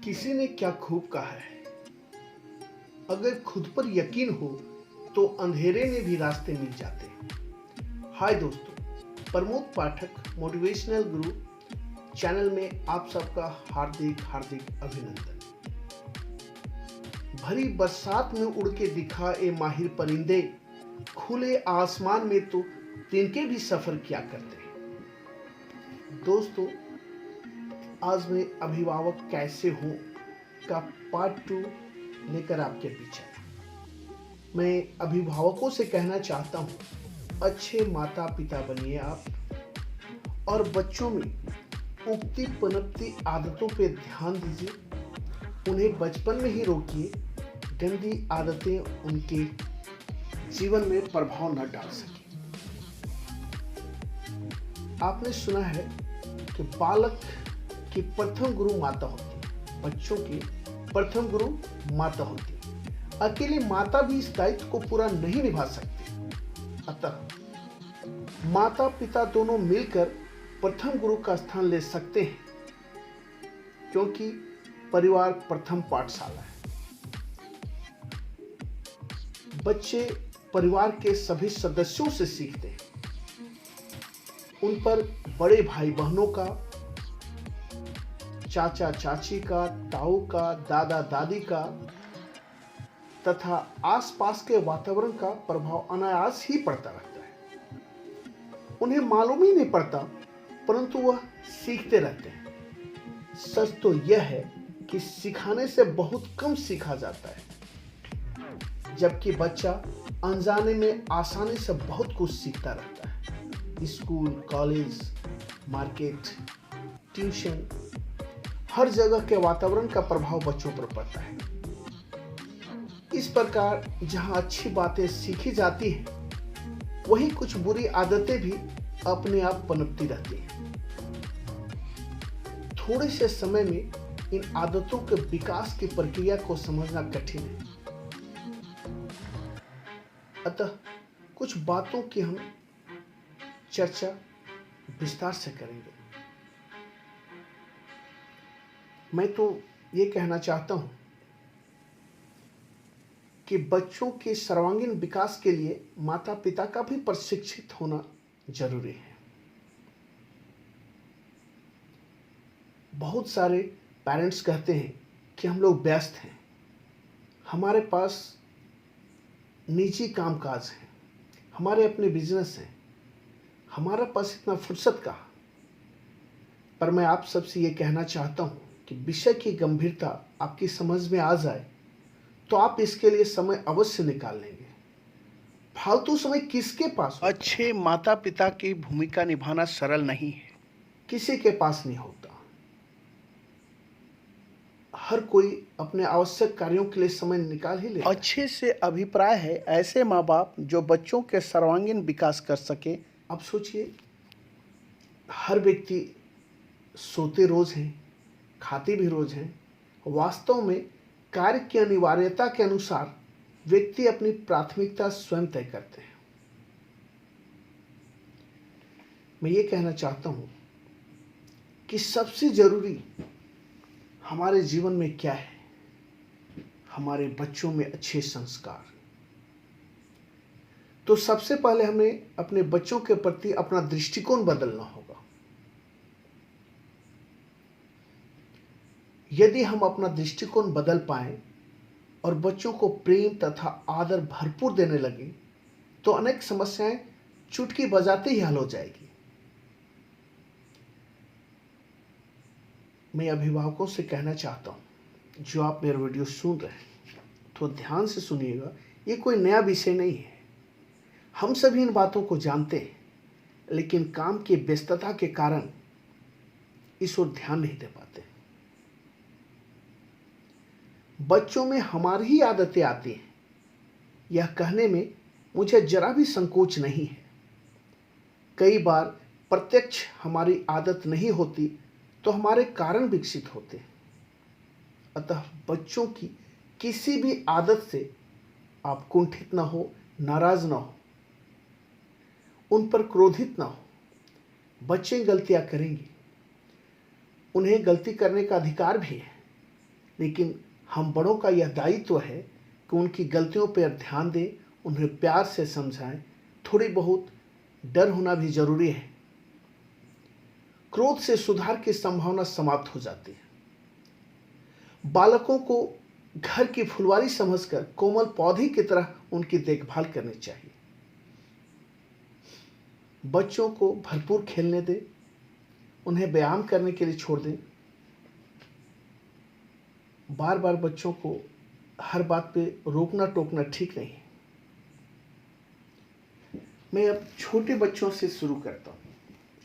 किसी ने क्या खूब कहा है, अगर खुद पर यकीन हो तो अंधेरे में भी रास्ते मिल जाते हैं। हाय दोस्तों, प्रमोद पाठक मोटिवेशनल गुरु चैनल में आप सबका हार्दिक हार्दिक अभिनंदन। भरी बरसात में उड़ के दिखा ए माहिर परिंदे, खुले आसमान में तो तिनके भी सफर किया करते हैं। दोस्तों, आज मैं अभिभावक कैसे हो का पार्ट 2 लेकर आपके पीछे। मैं अभिभावकों से कहना चाहता हूँ, अच्छे माता पिता बनिए आप और बच्चों में उगती पनपती आदतों पे ध्यान दीजिए। उन्हें बचपन में ही रोकिए, गंदी आदतें उनके जीवन में प्रभाव न डाल सके। आपने सुना है कि बालक की प्रथम गुरु माता होती है, बच्चों की प्रथम गुरु माता होती है। अकेले माता भी इस दायित्व को पूरा नहीं निभा सकती, अतः माता पिता दोनों मिलकर प्रथम गुरु का स्थान ले सकते हैं, क्योंकि परिवार प्रथम पाठशाला है। बच्चे परिवार के सभी सदस्यों से सीखते हैं। उन पर बड़े भाई बहनों का, चाचा चाची का, ताऊ का, दादा दादी का तथा आसपास के वातावरण का प्रभाव अनायास ही पड़ता रहता है। उन्हें मालूम ही नहीं पड़ता, परंतु वह सीखते रहते हैं। सच तो यह है कि सिखाने से बहुत कम सीखा जाता है, जबकि बच्चा अनजाने में आसानी से बहुत कुछ सीखता रहता है। स्कूल, कॉलेज, मार्केट, ट्यूशन, हर जगह के वातावरण का प्रभाव बच्चों पर पड़ता है। इस प्रकार जहां अच्छी बातें सीखी जाती हैं, वहीं कुछ बुरी आदतें भी अपने आप पनपती रहती हैं। थोड़े से समय में इन आदतों के विकास की प्रक्रिया को समझना कठिन है, अतः कुछ बातों की हम चर्चा विस्तार से करेंगे। मैं तो ये कहना चाहता हूं कि बच्चों के सर्वांगीण विकास के लिए माता पिता का भी प्रशिक्षित होना जरूरी है। बहुत सारे पेरेंट्स कहते हैं कि हम लोग व्यस्त हैं, हमारे पास निजी कामकाज है, हमारे अपने बिजनेस हैं, हमारे पास इतना फुर्सत कहाँ। पर मैं आप सबसे ये कहना चाहता हूँ कि विषय की गंभीरता आपकी समझ में आ जाए तो आप इसके लिए समय अवश्य निकाल लेंगे। फालतू समय किसके पास होता है? अच्छे माता पिता की भूमिका निभाना सरल नहीं है, किसी के पास नहीं होता। हर कोई अपने आवश्यक कार्यों के लिए समय निकाल ही लेता है। अच्छे से अभिप्राय है ऐसे माँ बाप जो बच्चों के सर्वांगीण विकास कर सके। अब सोचिए, हर व्यक्ति सोते रोज हैं, खाते भी रोज हैं। वास्तव में कार्य की अनिवार्यता के अनुसार व्यक्ति अपनी प्राथमिकता स्वयं तय करते हैं। मैं ये कहना चाहता हूं कि सबसे जरूरी हमारे जीवन में क्या है? हमारे बच्चों में अच्छे संस्कार। तो सबसे पहले हमें अपने बच्चों के प्रति अपना दृष्टिकोण बदलना होगा। यदि हम अपना दृष्टिकोण बदल पाएं और बच्चों को प्रेम तथा आदर भरपूर देने लगे, तो अनेक समस्याएं चुटकी बजाते ही हल हो जाएगी। मैं अभिभावकों से कहना चाहता हूं, जो आप मेरा वीडियो सुन रहे हैं, तो ध्यान से सुनिएगा। ये कोई नया विषय नहीं है, हम सभी इन बातों को जानते हैं, लेकिन काम की व्यस्तता के कारण इस ओर ध्यान नहीं दे पाते। बच्चों में हमारी ही आदतें आती हैं, यह कहने में मुझे जरा भी संकोच नहीं है। कई बार प्रत्यक्ष हमारी आदत नहीं होती तो हमारे कारण विकसित होते हैं। अतः बच्चों की किसी भी आदत से आप कुंठित ना हो, नाराज ना हो, उन पर क्रोधित ना हो। बच्चे गलतियां करेंगे, उन्हें गलती करने का अधिकार भी है, लेकिन हम बड़ों का यह दायित्व है कि उनकी गलतियों पर ध्यान दें, उन्हें प्यार से समझाएं। थोड़ी बहुत डर होना भी जरूरी है। क्रोध से सुधार की संभावना समाप्त हो जाती है। बालकों को घर की फुलवारी समझकर कोमल पौधे की तरह उनकी देखभाल करनी चाहिए। बच्चों को भरपूर खेलने दें, उन्हें व्यायाम करने के लिए छोड़ दें। बार बार बच्चों को हर बात पे रोकना टोकना ठीक नहीं है। मैं अब छोटे बच्चों से शुरू करता हूँ।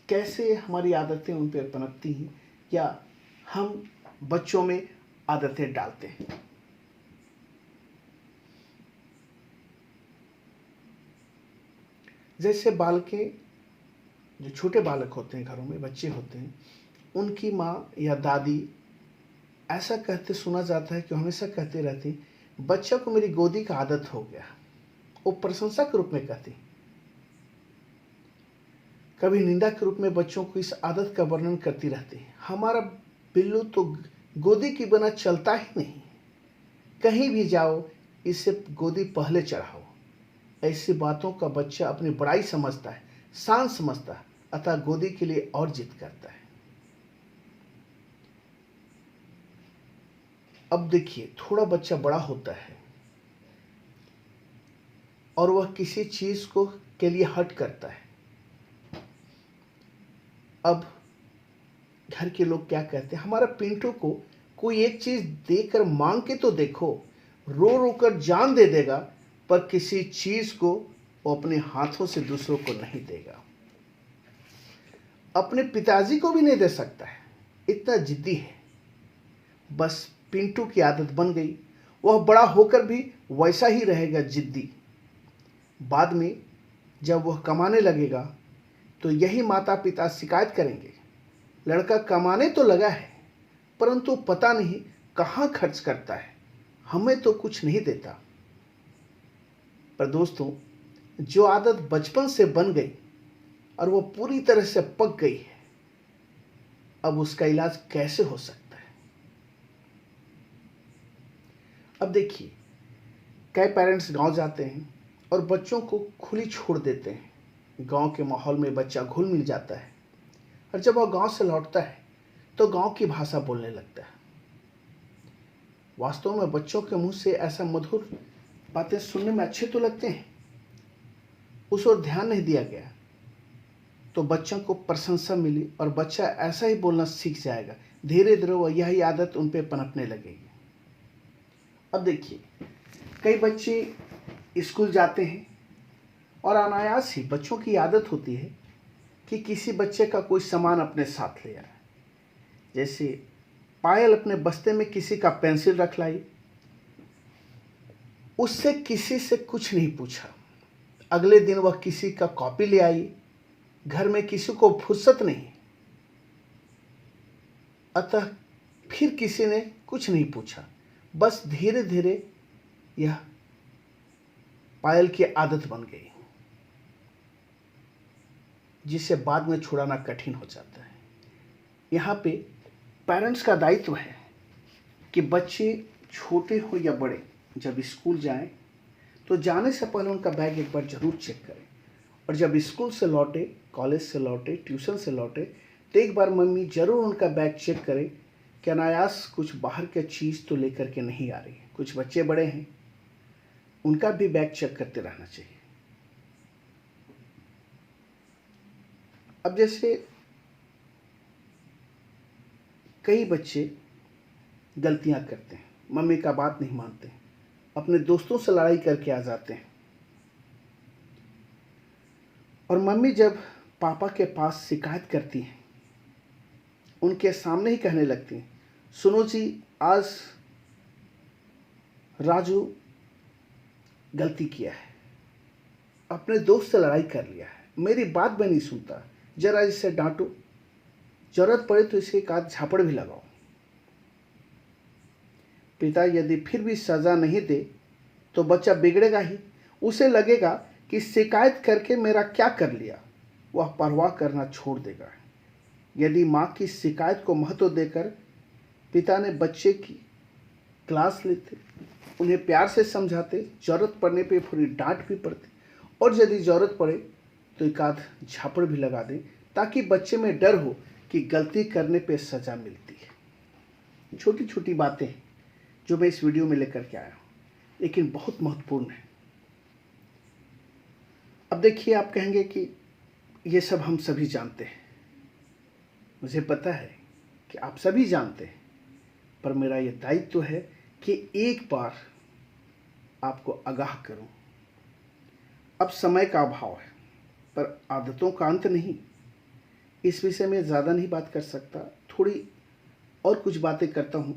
कैसे हमारी आदतें उन पर पनपती हैं या हम बच्चों में आदतें डालते हैं। जैसे बालके, जो छोटे बालक होते हैं, घरों में बच्चे होते हैं, उनकी माँ या दादी ऐसा कहते सुना जाता है कि हमेशा कहते रहती, बच्चा को मेरी गोदी का आदत हो गया। वो प्रशंसा के रूप में कहती, कभी निंदा के रूप में बच्चों को इस आदत का वर्णन करती रहती, हमारा बिल्लू तो गोदी की बिना चलता ही नहीं, कहीं भी जाओ इसे गोदी पहले चढ़ाओ। ऐसी बातों का बच्चा अपनी बड़ाई समझता है, शान समझता है, अतः गोदी के लिए और जिद करता है। अब देखिए, थोड़ा बच्चा बड़ा होता है और वह किसी चीज को के लिए हट करता है। अब घर के लोग क्या कहते हैं, हमारा पिंटू को कोई एक चीज देकर मांग के तो देखो, रो रो कर जान दे देगा, पर किसी चीज को वो अपने हाथों से दूसरों को नहीं देगा। अपने पिताजी को भी नहीं दे सकता है, इतना जिद्दी है। बस पिंटू की आदत बन गई, वह बड़ा होकर भी वैसा ही रहेगा, जिद्दी। बाद में जब वह कमाने लगेगा तो यही माता पिता शिकायत करेंगे, लड़का कमाने तो लगा है परंतु पता नहीं कहाँ खर्च करता है, हमें तो कुछ नहीं देता। पर दोस्तों, जो आदत बचपन से बन गई और वो पूरी तरह से पक गई है, अब उसका इलाज कैसे हो सकता है। अब देखिए, कई पेरेंट्स गांव जाते हैं और बच्चों को खुली छोड़ देते हैं। गांव के माहौल में बच्चा घुल मिल जाता है और जब वह गांव से लौटता है तो गांव की भाषा बोलने लगता है। वास्तव में बच्चों के मुंह से ऐसा मधुर बातें सुनने में अच्छे तो लगते हैं, उस ओर ध्यान नहीं दिया गया तो बच्चों को प्रशंसा मिली और बच्चा ऐसा ही बोलना सीख जाएगा। धीरे धीरे वह यही आदत उन पर पनपने लगेगी। अब देखिए, कई बच्चे स्कूल जाते हैं और अनायास ही बच्चों की आदत होती है कि किसी बच्चे का कोई सामान अपने साथ ले आए। जैसे पायल अपने बस्ते में किसी का पेंसिल रख लाई, उससे किसी से कुछ नहीं पूछा। अगले दिन वह किसी का कॉपी ले आई, घर में किसी को फुर्सत नहीं, अतः फिर किसी ने कुछ नहीं पूछा। बस धीरे धीरे यह पायल की आदत बन गई, जिसे बाद में छुड़ाना कठिन हो जाता है। यहाँ पे पेरेंट्स का दायित्व है कि बच्चे छोटे हो या बड़े, जब स्कूल जाएं तो जाने से पहले उनका बैग एक बार जरूर चेक करें, और जब स्कूल से लौटे, कॉलेज से लौटे, ट्यूशन से लौटे, तो एक बार मम्मी जरूर उनका बैग चेक करें कि अनायास कुछ बाहर की चीज़ तो लेकर के नहीं आ रही है। कुछ बच्चे बड़े हैं, उनका भी बैग चेक करते रहना चाहिए। अब जैसे कई बच्चे गलतियां करते हैं, मम्मी का बात नहीं मानते, अपने दोस्तों से लड़ाई करके आ जाते हैं, और मम्मी जब पापा के पास शिकायत करती हैं, उनके सामने ही कहने लगती हैं, सुनो जी, आज राजू गलती किया है, अपने दोस्त से लड़ाई कर लिया है, मेरी बात भी नहीं सुनता, जरा इसे डांटो, जरूरत पड़े तो इसे एक आध झापड़ भी लगाओ। पिता यदि फिर भी सजा नहीं दे तो बच्चा बिगड़ेगा ही, उसे लगेगा कि शिकायत करके मेरा क्या कर लिया, वह परवाह करना छोड़ देगा। यदि माँ की शिकायत को महत्व देकर पिता ने बच्चे की क्लास लेते, उन्हें प्यार से समझाते, ज़रूरत पड़ने पे थोड़ी डांट भी पड़ती, और यदि ज़रूरत पड़े तो एक आध झापड़ भी लगा दें, ताकि बच्चे में डर हो कि गलती करने पे सज़ा मिलती है। छोटी छोटी बातें जो मैं इस वीडियो में लेकर के आया हूँ, लेकिन बहुत महत्वपूर्ण है। अब देखिए, आप कहेंगे कि ये सब हम सभी जानते हैं। मुझे पता है कि आप सभी जानते हैं, पर मेरा ये दायित्व है कि एक बार आपको आगाह करूं। अब समय का अभाव है, पर आदतों का अंत नहीं। इस विषय में ज़्यादा नहीं बात कर सकता, थोड़ी और कुछ बातें करता हूं।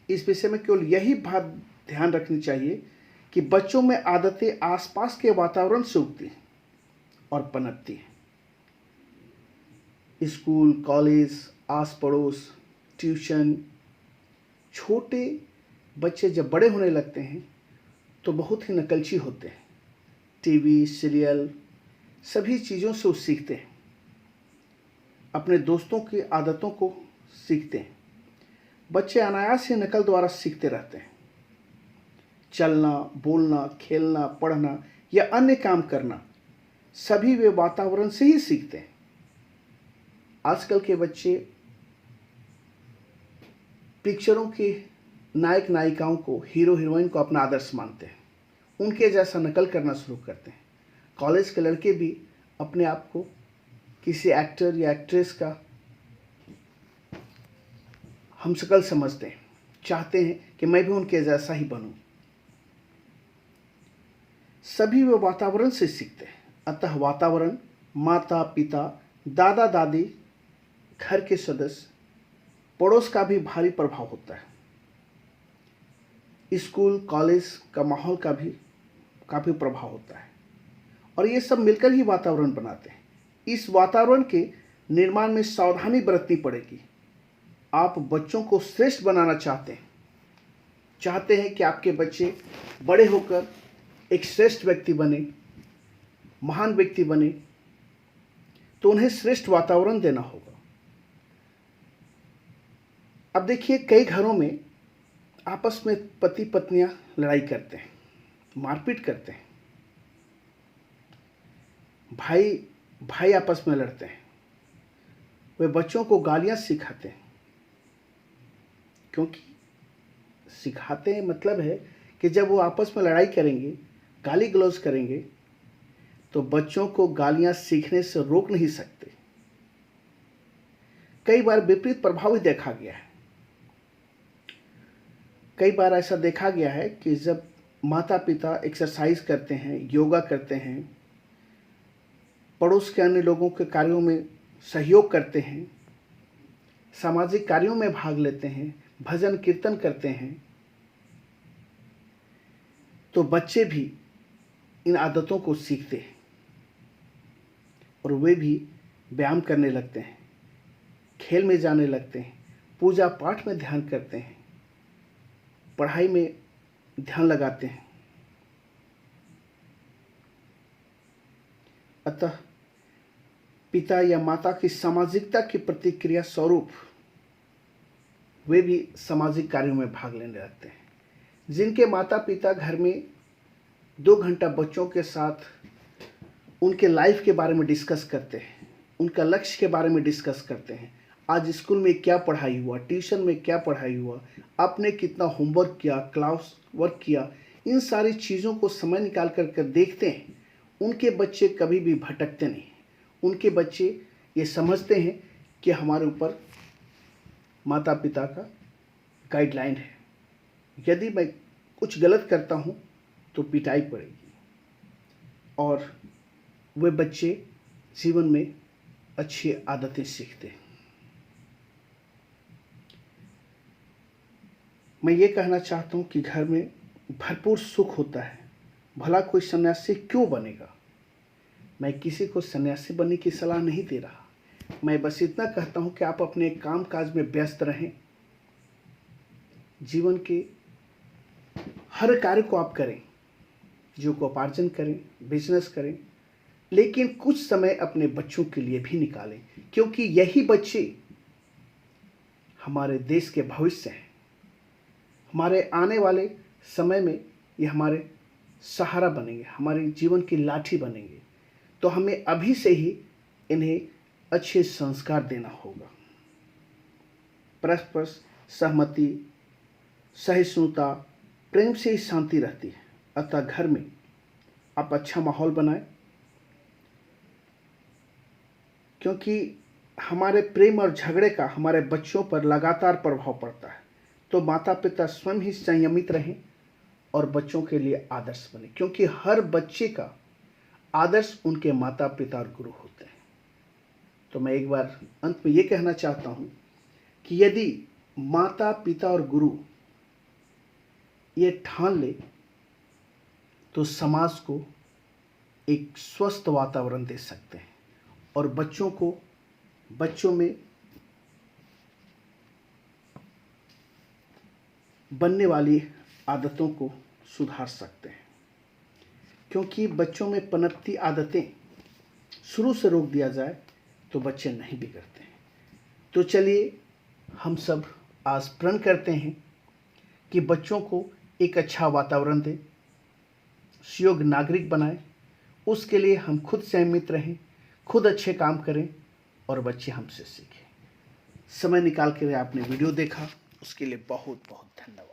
इस विषय में केवल यही बात ध्यान रखनी चाहिए कि बच्चों में आदतें आसपास के वातावरण से उगती हैं और पनपती हैं। स्कूल, कॉलेज, आस पड़ोस, ट्यूशन। छोटे बच्चे जब बड़े होने लगते हैं तो बहुत ही नकलची होते हैं। टीवी, सीरियल, सभी चीज़ों से वो सीखते हैं, अपने दोस्तों की आदतों को सीखते हैं। बच्चे अनायास ही नकल द्वारा सीखते रहते हैं। चलना, बोलना, खेलना, पढ़ना या अन्य काम करना, सभी वे वातावरण से ही सीखते हैं। आजकल के बच्चे पिक्चरों के नायक नायिकाओं को, हीरो हीरोइन को अपना आदर्श मानते हैं, उनके जैसा नकल करना शुरू करते हैं। कॉलेज के लड़के भी अपने आप को किसी एक्टर या एक्ट्रेस का हमशक्ल समझते हैं, चाहते हैं कि मैं भी उनके जैसा ही बनूं। सभी वे वातावरण से सीखते हैं। अतः वातावरण, माता पिता, दादा दादी, घर के सदस्य, पड़ोस का भी भारी प्रभाव होता है। स्कूल, कॉलेज का माहौल का भी काफ़ी प्रभाव होता है, और ये सब मिलकर ही वातावरण बनाते हैं। इस वातावरण के निर्माण में सावधानी बरतनी पड़ेगी। आप बच्चों को श्रेष्ठ बनाना चाहते हैं कि आपके बच्चे बड़े होकर एक श्रेष्ठ व्यक्ति बने, महान व्यक्ति बने, तो उन्हें श्रेष्ठ वातावरण देना होगा। अब देखिए, कई घरों में आपस में पति पत्नियां लड़ाई करते हैं, मारपीट करते हैं, भाई भाई आपस में लड़ते हैं, वे बच्चों को गालियां सिखाते हैं। क्योंकि सिखाते हैं मतलब है कि जब वो आपस में लड़ाई करेंगे, गाली गलौज करेंगे, तो बच्चों को गालियां सीखने से रोक नहीं सकते। कई बार विपरीत प्रभाव भी देखा गया है। कई बार ऐसा देखा गया है कि जब माता पिता एक्सरसाइज करते हैं, योगा करते हैं, पड़ोस के अन्य लोगों के कार्यों में सहयोग करते हैं, सामाजिक कार्यों में भाग लेते हैं, भजन कीर्तन करते हैं, तो बच्चे भी इन आदतों को सीखते हैं और वे भी व्यायाम करने लगते हैं, खेल में जाने लगते हैं, पूजा पाठ में ध्यान करते हैं, पढ़ाई में ध्यान लगाते हैं। अतः पिता या माता की सामाजिकता की प्रतिक्रिया स्वरूप वे भी सामाजिक कार्यों में भाग लेने लगते हैं। जिनके माता पिता घर में 2 घंटा बच्चों के साथ उनके लाइफ के बारे में डिस्कस करते हैं, उनका लक्ष्य के बारे में डिस्कस करते हैं, आज स्कूल में क्या पढ़ाई हुआ, ट्यूशन में क्या पढ़ाई हुआ, आपने कितना होमवर्क किया, क्लास वर्क किया, इन सारी चीज़ों को समय निकाल कर देखते हैं, उनके बच्चे कभी भी भटकते नहीं। उनके बच्चे ये समझते हैं कि हमारे ऊपर माता पिता का गाइडलाइन है, यदि मैं कुछ गलत करता हूँ तो पिटाई पड़ेगी, और वे बच्चे जीवन में अच्छी आदतें सीखते हैं। मैं ये कहना चाहता हूँ कि घर में भरपूर सुख होता है, भला कोई सन्यासी क्यों बनेगा। मैं किसी को सन्यासी बनने की सलाह नहीं दे रहा, मैं बस इतना कहता हूँ कि आप अपने काम काज में व्यस्त रहें, जीवन के हर कार्य को आप करें, जीविकोपार्जन करें, बिजनेस करें, लेकिन कुछ समय अपने बच्चों के लिए भी निकालें, क्योंकि यही बच्चे हमारे देश के भविष्य हैं। हमारे आने वाले समय में ये हमारे सहारा बनेंगे, हमारे जीवन की लाठी बनेंगे। तो हमें अभी से ही इन्हें अच्छे संस्कार देना होगा। परस्पर सहमति, सहिष्णुता, प्रेम से ही शांति रहती है। अतः घर में आप अच्छा माहौल बनाएं, क्योंकि हमारे प्रेम और झगड़े का हमारे बच्चों पर लगातार प्रभाव पड़ता है। तो माता पिता स्वयं ही संयमित रहें और बच्चों के लिए आदर्श बने, क्योंकि हर बच्चे का आदर्श उनके माता पिता और गुरु होते हैं। तो मैं एक बार अंत में ये कहना चाहता हूँ कि यदि माता पिता और गुरु ये ठान ले तो समाज को एक स्वस्थ वातावरण दे सकते हैं और बच्चों में बनने वाली आदतों को सुधार सकते हैं। क्योंकि बच्चों में पनपती आदतें शुरू से रोक दिया जाए तो बच्चे नहीं बिगड़ते हैं। तो चलिए हम सब आज प्रण करते हैं कि बच्चों को एक अच्छा वातावरण दें, सुयोग्य नागरिक बनाएं। उसके लिए हम खुद संयमित रहें, खुद अच्छे काम करें और बच्चे हमसे सीखें। समय निकाल कर आपने वीडियो देखा, उसके लिए बहुत बहुत धन्यवाद।